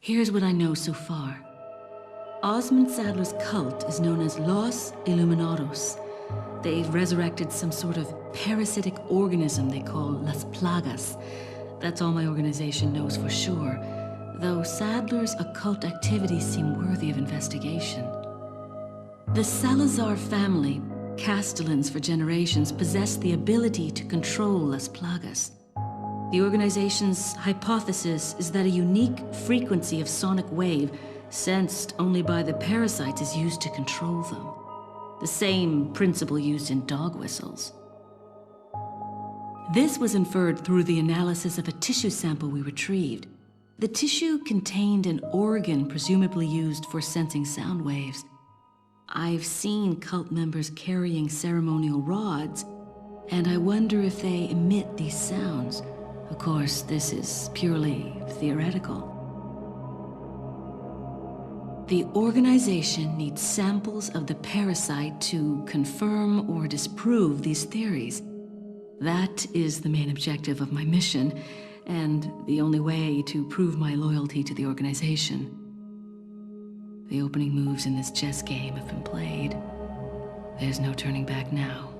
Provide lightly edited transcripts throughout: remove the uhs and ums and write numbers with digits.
Here's what I know so far. Osmond Sadler's cult is known as Los Illuminados. They've resurrected some sort of parasitic organism they call Las Plagas. That's all my organization knows for sure, though Sadler's occult activities seem worthy of investigation. The Salazar family, Castellans for generations, possessed the ability to control Las Plagas. The organization's hypothesis is that a unique frequency of sonic wave, sensed only by the parasites, is used to control them. The same principle used in dog whistles. This was inferred through the analysis of a tissue sample we retrieved. The tissue contained an organ presumably used for sensing sound waves. I've seen cult members carrying ceremonial rods, and I wonder if they emit these sounds. Of course, this is purely theoretical. The organization needs samples of the parasite to confirm or disprove these theories. That is the main objective of my mission, and the only way to prove my loyalty to the organization. The opening moves in this chess game have been played. There's no turning back now.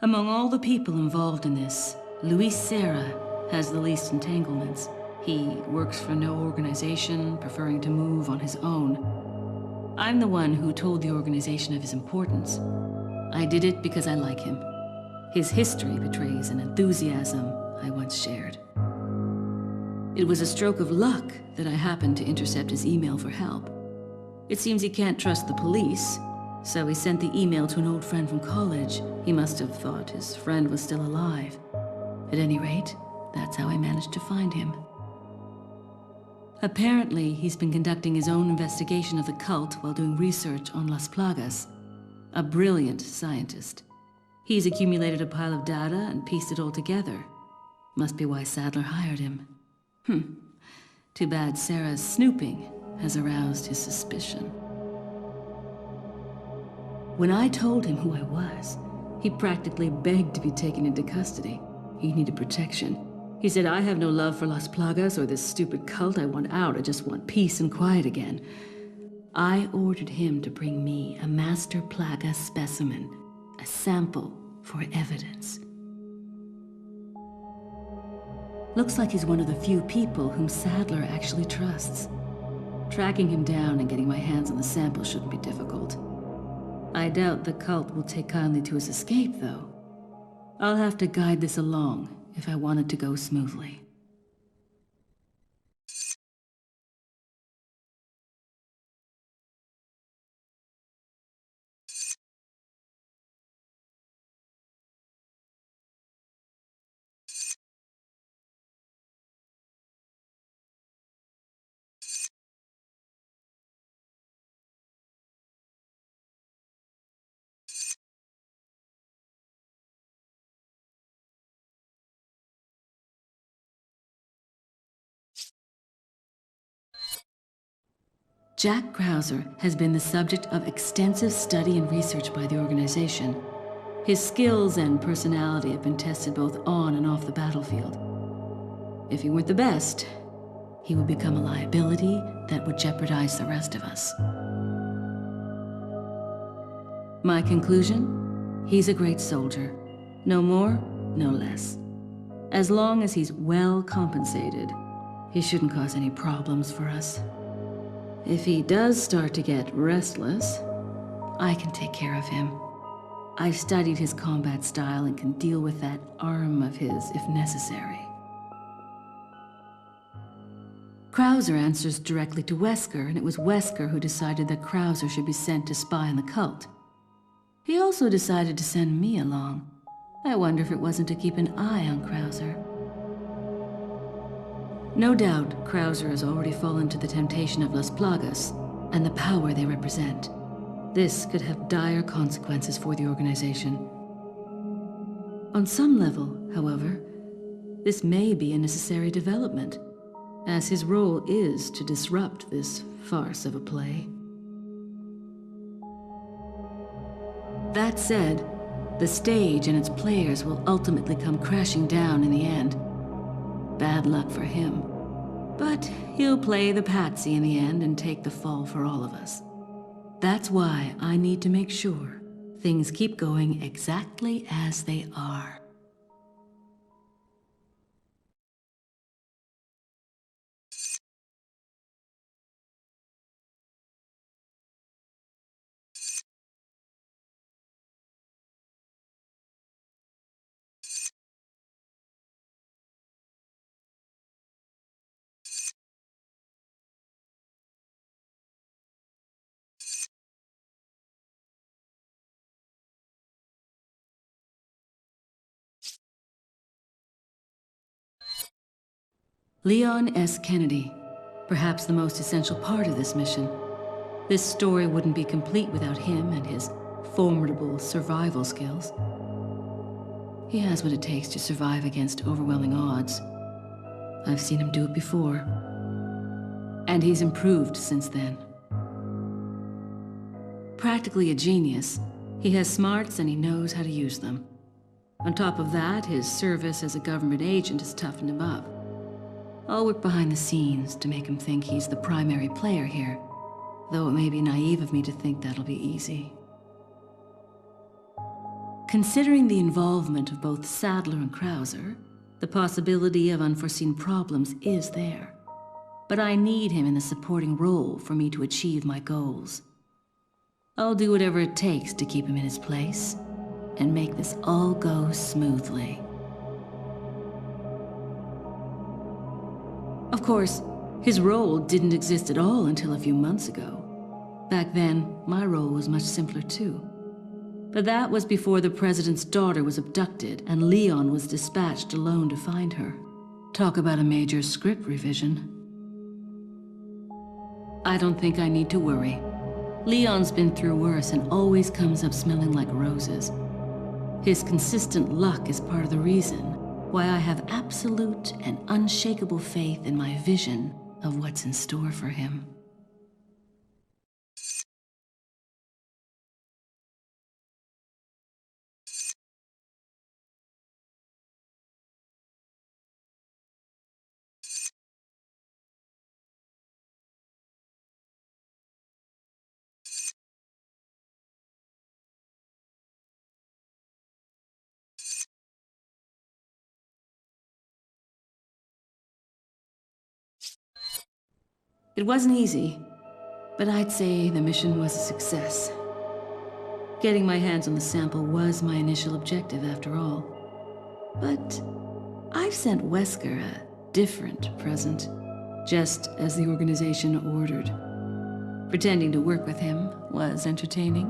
Among all the people involved in this, Luis Serra has the least entanglements. He works for no organization, preferring to move on his own. I'm the one who told the organization of his importance. I did it because I like him. His history betrays an enthusiasm I once shared. It was a stroke of luck that I happened to intercept his email for help. It seems he can't trust the police, so he sent the email to an old friend from college. He must have thought his friend was still alive. At any rate, that's how I managed to find him. Apparently, he's been conducting his own investigation of the cult while doing research on Las Plagas. A brilliant scientist. He's accumulated a pile of data and pieced it all together. Must be why Sadler hired him. Too bad Sarah's snooping has aroused his suspicion. When I told him who I was, he practically begged to be taken into custody. He needed protection. He said, I have no love for Las Plagas or this stupid cult. I want out. I just want peace and quiet again. I ordered him to bring me a Master Plaga specimen, a sample for evidence. Looks like he's one of the few people whom Sadler actually trusts. Tracking him down and getting my hands on the sample shouldn't be difficult. I doubt the cult will take kindly to his escape, though. I'll have to guide this along if I want it to go smoothly. Jack Krauser has been the subject of extensive study and research by the organization. His skills and personality have been tested both on and off the battlefield. If he weren't the best, he would become a liability that would jeopardize the rest of us. My conclusion? He's a great soldier. No more, no less. As long as he's well compensated, he shouldn't cause any problems for us. If he does start to get restless, I can take care of him. I've studied his combat style and can deal with that arm of his if necessary. Krauser answers directly to Wesker, and it was Wesker who decided that Krauser should be sent to spy on the cult. He also decided to send me along. I wonder if it wasn't to keep an eye on Krauser. No doubt, Krauser has already fallen to the temptation of Las Plagas. and the power they represent. This could have dire consequences for the organization. On some level, however, this may be a necessary development, as his role is to disrupt this farce of a play. That said, the stage and its players will ultimately come crashing down in the end. Bad luck for him. But he'll play the patsy in the end and take the fall for all of us. That's why I need to make sure things keep going exactly as they are. Leon S. Kennedy, perhaps the most essential part of this mission. This story wouldn't be complete without him and his formidable survival skills. He has what it takes to survive against overwhelming odds. I've seen him do it before. And he's improved since then. Practically a genius, he has smarts and he knows how to use them. On top of that, his service as a government agent has toughened him up. I'll work behind the scenes to make him think he's the primary player here, though it may be naive of me to think that'll be easy. Considering the involvement of both Sadler and Krauser, the possibility of unforeseen problems is there. But I need him in the supporting role for me to achieve my goals. I'll do whatever it takes to keep him in his place and make this all go smoothly. Of course, his role didn't exist at all until a few months ago. Back then, my role was much simpler too. But that was before the president's daughter was abducted and Leon was dispatched alone to find her. Talk about a major script revision. I don't think I need to worry. Leon's been through worse and always comes up smelling like roses. His consistent luck is part of the reason why I have absolute and unshakable faith in my vision of what's in store for him. It wasn't easy, but I'd say the mission was a success. Getting my hands on the sample was my initial objective after all. But I've sent Wesker a different present, just as the organization ordered. Pretending to work with him was entertaining.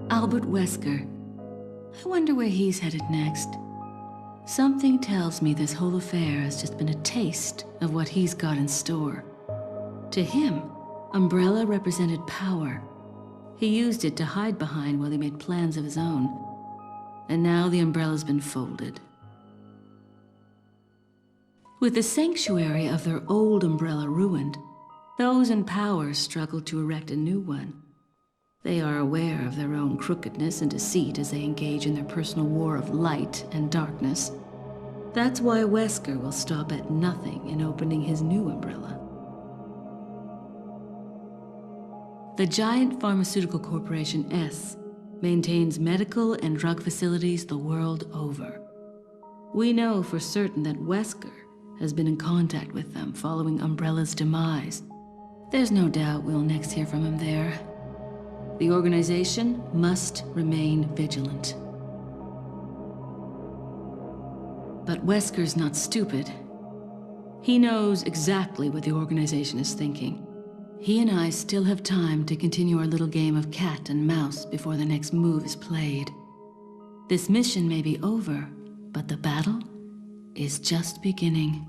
Albert Wesker. I wonder where he's headed next. Something tells me this whole affair has just been a taste of what he's got in store. To him, Umbrella represented power. He used it to hide behind while he made plans of his own. And now the Umbrella's been folded. With the sanctuary of their old Umbrella ruined, those in power struggle to erect a new one. They are aware of their own crookedness and deceit as they engage in their personal war of light and darkness. That's why Wesker will stop at nothing in opening his new Umbrella. The giant pharmaceutical corporation S maintains medical and drug facilities the world over. We know for certain that Wesker has been in contact with them following Umbrella's demise. There's no doubt we'll next hear from him there. The organization must remain vigilant. But Wesker's not stupid. He knows exactly what the organization is thinking. He and I still have time to continue our little game of cat and mouse before the next move is played. This mission may be over, but the battle is just beginning.